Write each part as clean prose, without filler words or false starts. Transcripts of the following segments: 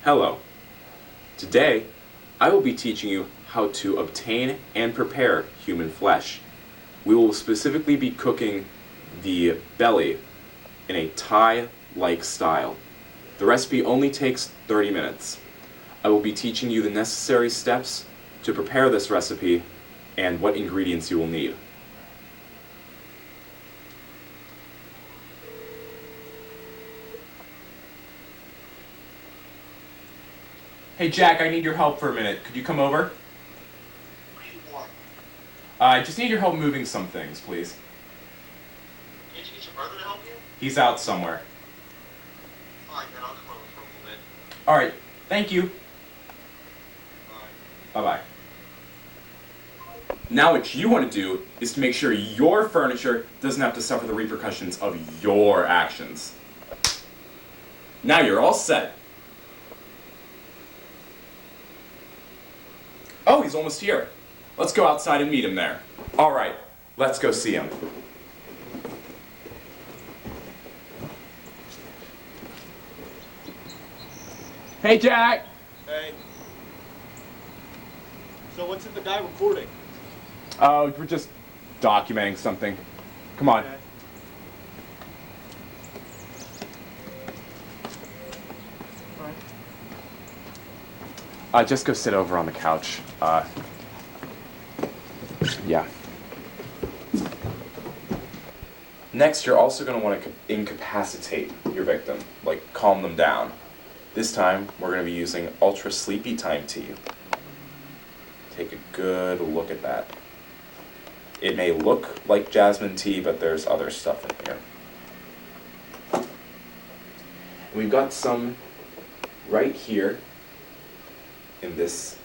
Hello. Today, I will be teaching you how to obtain and prepare human flesh. We will specifically be cooking the belly in a Thai-like style. The recipe only takes 30 minutes. I will be teaching you the necessary steps to prepare this recipe and what ingredients you will need. Hey Jack, I need your help for a minute. Could you come over? What do you want? I just need your help moving some things, please. Can't you get your brother to help you? He's out somewhere. Fine, then I'll come over for a little bit. Alright, thank you. Bye. Bye-bye. Now what you want to do is to make sure your furniture doesn't have to suffer the repercussions of your actions. Now you're all set. Oh, he's almost here. Let's go outside and meet him there. Alright, let's go see him. Hey Jack! Hey. So what's in the guy recording? Oh, we're just documenting something. Come on. Okay. Just go sit over on the couch. Yeah. Next, you're also going to want to incapacitate your victim, like calm them down. This time, we're going to be using Ultra Sleepy Time Tea. Take a good look at that. It may look like jasmine tea, but there's other stuff in here. And we've got some right here in this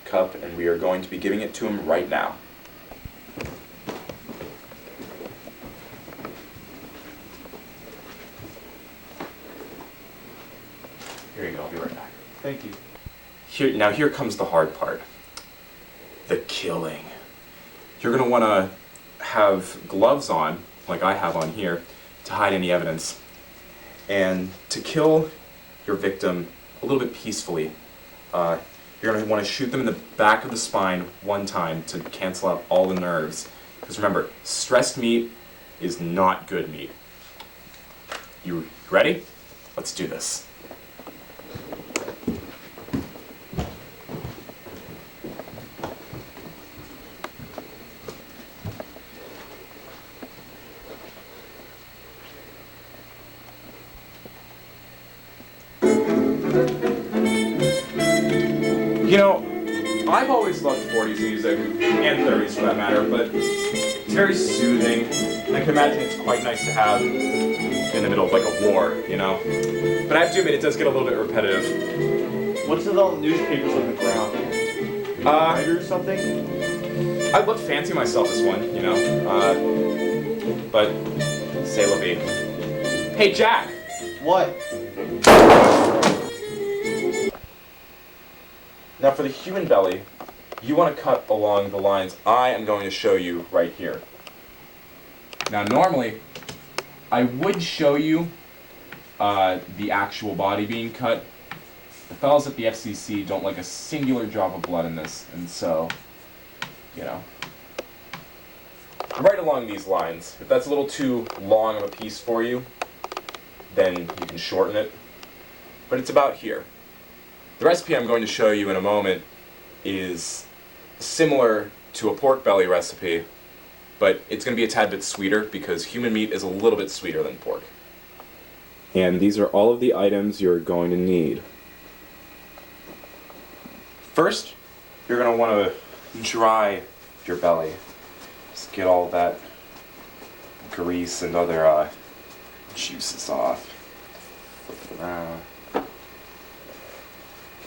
cup, and we are going to be giving it to him right now. Here you go, I'll be right back. Thank you. Here comes the hard part. The killing. You're going to want to have gloves on, like I have on here, to hide any evidence. And to kill your victim a little bit peacefully, you're going to want to shoot them in the back of the spine one time to cancel out all the nerves. Because remember, stressed meat is not good meat. You ready? Let's do this. You know, I've always loved 40s music, and 30s for that matter, but it's very soothing. I can imagine it's quite nice to have in the middle of like a war, you know? But I have to admit, it does get a little bit repetitive. What's with all the newspapers on the ground? Writer or something? I look fancy myself as one, you know? But, say la vie. Hey, Jack! What? Now for the human belly, you want to cut along the lines I am going to show you right here. Now normally, I would show you the actual body being cut. The fellas at the FCC don't like a singular drop of blood in this, and so, you know. Right along these lines. If that's a little too long of a piece for you, then you can shorten it. But it's about here. The recipe I'm going to show you in a moment is similar to a pork belly recipe, but it's going to be a tad bit sweeter because human meat is a little bit sweeter than pork. And these are all of the items you're going to need. First, you're going to want to dry your belly. Just get all that grease and other juices off. Flip it around.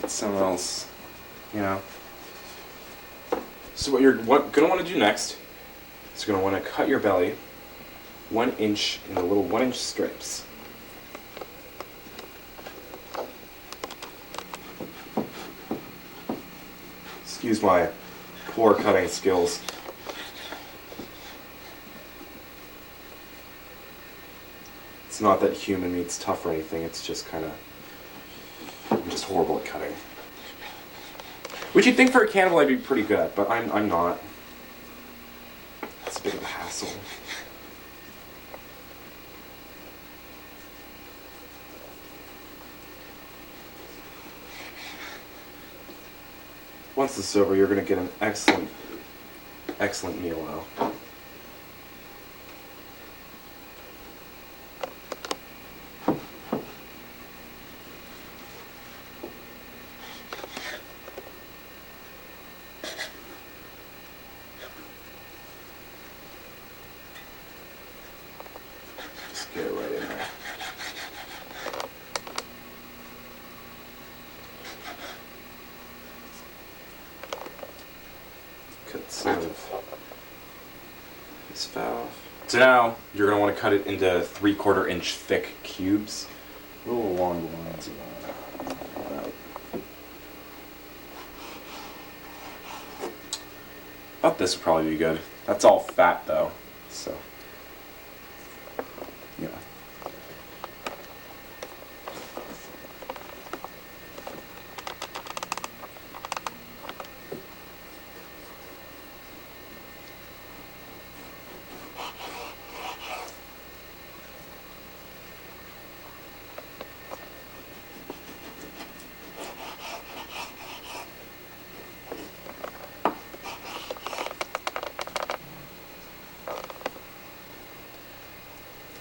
Get something else, you know. So what you're going to want to do next is you're going to want to cut your belly 1 inch in the little 1-inch strips. Excuse my poor cutting skills. It's not that human meat's tough or anything, it's just kind of just horrible at cutting. Which you'd think for a cannibal I'd be pretty good at, but I'm not. It's a bit of a hassle. Once this is over, you're going to get an excellent meal out. Just get it right in there. Cut some of this fat off. So now you're going to want to cut it into 3/4 inch thick cubes. A little along the lines of that. About this would probably be good. That's all fat though, so yeah.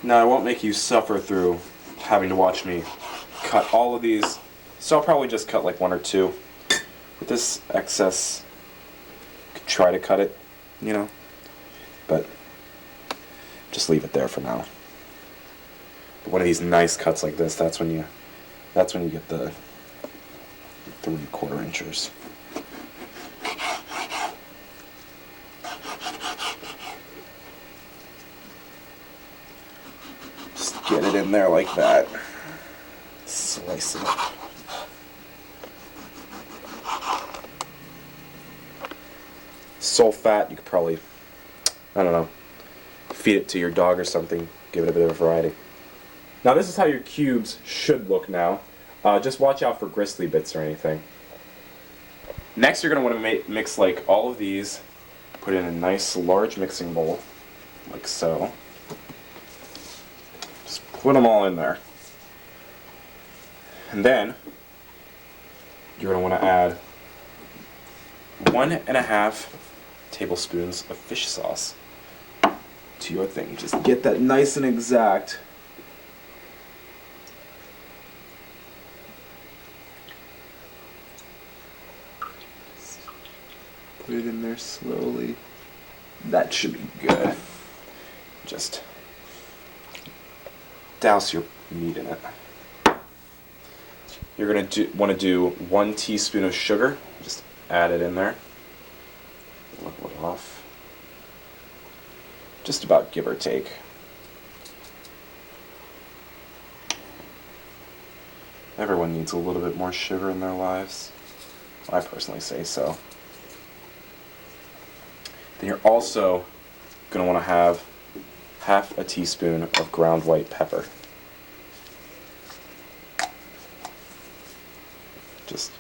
Now I won't make you suffer through having to watch me cut all of these, so I'll probably just cut like 1 or 2. With this excess, I could try to cut it, you know, but just leave it there for now. But one of these nice cuts like this, that's when you get the 3/4 inchers. Get it in there like that. Slice it up. So fat, you could probably, I don't know, feed it to your dog or something. Give it a bit of a variety. Now this is how your cubes should look now. Just watch out for gristly bits or anything. Next you're going to want to mix like all of these. Put in a nice large mixing bowl, like so. Put them all in there. And then you're going to want to add 1.5 tablespoons of fish sauce to your thing. Just get that nice and exact. Put it in there slowly. That should be good. Just douse your meat in it. You're going to want to do 1 teaspoon of sugar. Just add it in there. Level it off. Just about give or take. Everyone needs a little bit more sugar in their lives. I personally say so. Then you're also going to want to have 1/2 teaspoon of ground white pepper. Just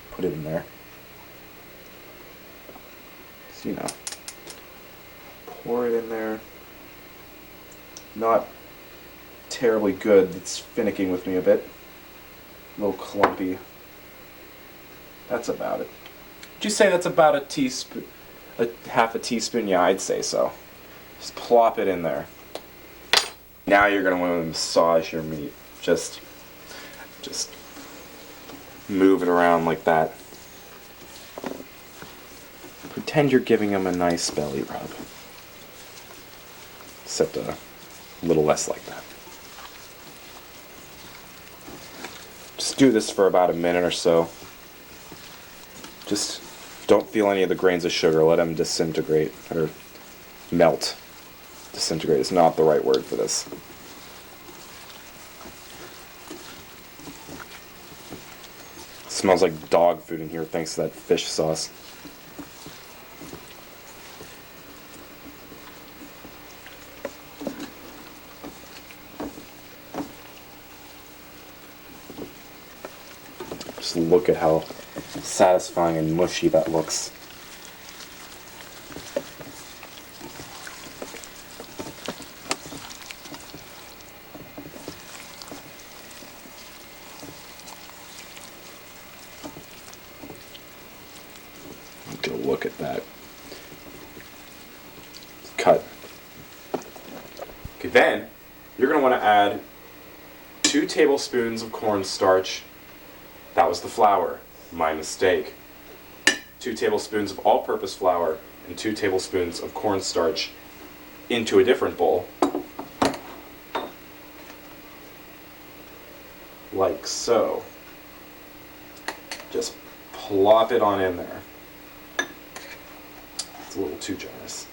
put it in there. So, you know, pour it in there. Not terribly good. It's finicking with me a bit. A little clumpy. That's about it. Would you say that's about a teaspoon? 1/2 teaspoon? Yeah, I'd say so. Just plop it in there. Now you're going to want to massage your meat. Just move it around like that. Pretend you're giving him a nice belly rub. Except a little less like that. Just do this for about a minute or so. Just don't feel any of the grains of sugar. Let them disintegrate or melt. Disintegrate is not the right word for this. Smells like dog food in here thanks to that fish sauce. Just look at how satisfying and mushy that looks. Take a look at that. Cut. Okay, then you're going to want to add 2 tablespoons of cornstarch. That was the flour. My mistake. 2 tablespoons of all-purpose flour and 2 tablespoons of cornstarch into a different bowl. Like so. Just plop it on in there. It's a little too generous.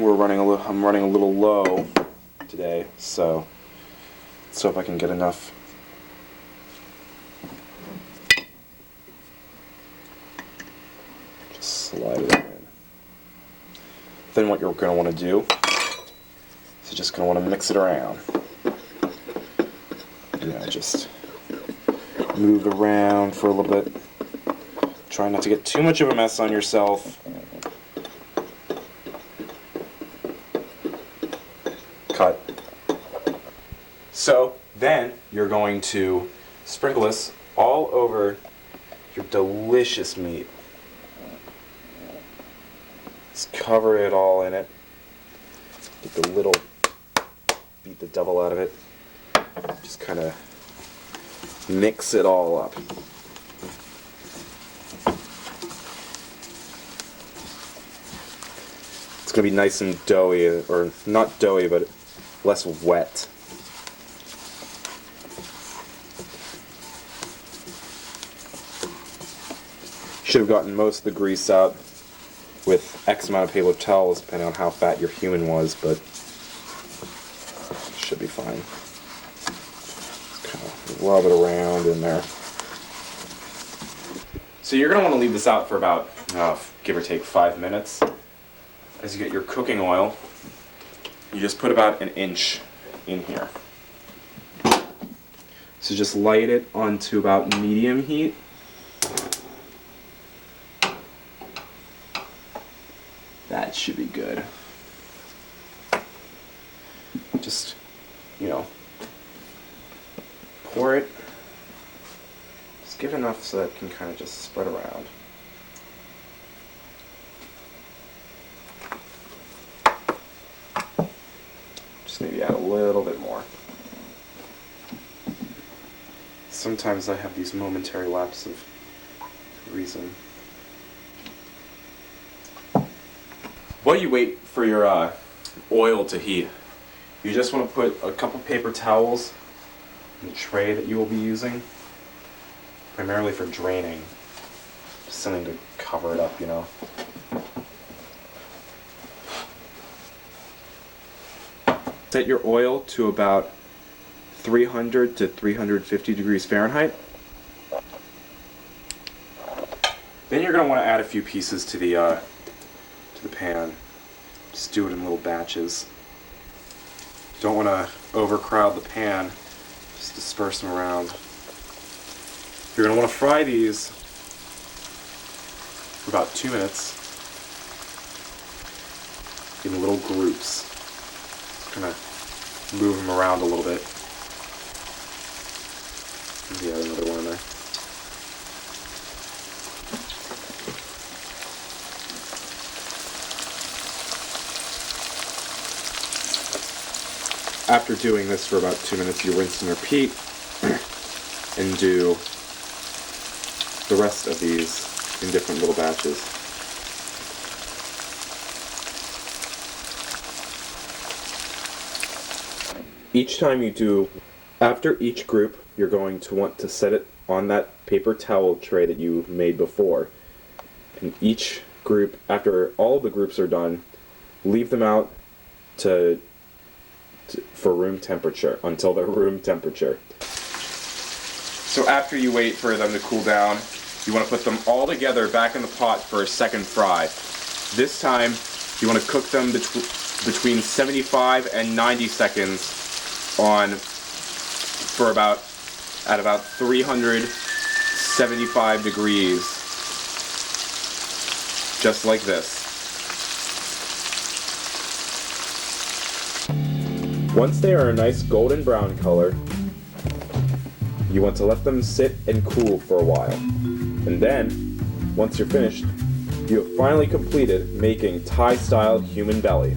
I'm running a little low today, so let's hope I can get enough. Just slide it in. Then what you're going to want to do is you're just going to want to mix it around. Just move it around for a little bit. Try not to get too much of a mess on yourself. Cut. So then you're going to sprinkle this all over your delicious meat. Just cover it all in it. Get the little, beat the devil out of it. Just kind of mix it all up. It's going to be nice and doughy, or not doughy, but less wet. Should have gotten most of the grease out with X amount of paper towels, depending on how fat your human was, but should be fine. Just kind of rub it around in there. So you're going to want to leave this out for about, give or take 5 minutes. As you get your cooking oil, you just put about 1 inch in here. So just light it onto about medium heat. That should be good. Just, pour it. Just give it enough so that it can kind of just spread around. Just maybe add a little bit more. Sometimes I have these momentary lapses of reason. While you wait for your oil to heat, you just want to put a couple paper towels in the tray that you will be using, primarily for draining. Just something to cover it up, Set your oil to about 300 to 350 degrees Fahrenheit. Then you're going to want to add a few pieces to the pan. Just do it in little batches. Don't want to overcrowd the pan. Just disperse them around. You're going to want to fry these for about 2 minutes in little groups. Kind of move them around a little bit. Maybe add another one in there. After doing this for about 2 minutes, you rinse and repeat and do the rest of these in different little batches. Each time you do, after each group, you're going to want to set it on that paper towel tray that you made before. And each group, after all the groups are done, leave them out for room temperature, until they're room temperature. So after you wait for them to cool down, you want to put them all together back in the pot for a second fry. This time, you want to cook them between 75 and 90 seconds on for about 375 degrees, just like this. Once they are a nice golden brown color, you want to let them sit and cool for a while. And then, once you're finished, you have finally completed making Thai-style human belly.